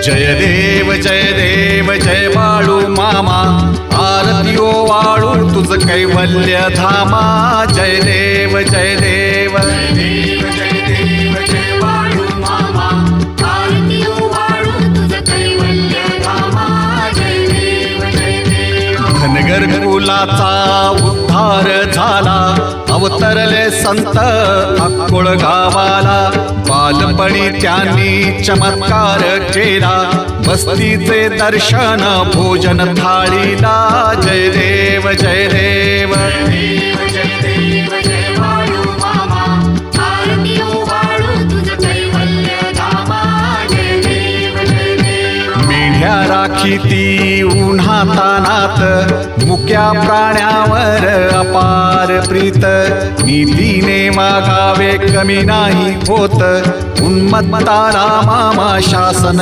जय देव जय बाळू मामा, आरती वाळू तुझ कैवल्य धामा। जय देव जय देव जय देव जय देव जय बाळू मामा, आरती वाळू तुझ कैवल्य धामा। जय देव जय देव। धनगर कुलाचा उद्धार झाला, अवतरले संत अक्कोळ गावाला। बालपणी त्यांनी चमत्कार केला, बस्तीचे दर्शन भोजन थाळीला। जय देव जय देव जय देव जय देव जय बाळू मामा, आरती वाळू तुझ कैवल्य धामा। जय देव जय देव। मेढ्या राखीती उन्हातानात, मुक्या प्राण्यावर अपार प्रीत। नीतीने वागावे कमी नाही होत, उन्मत्ताला मामा शासन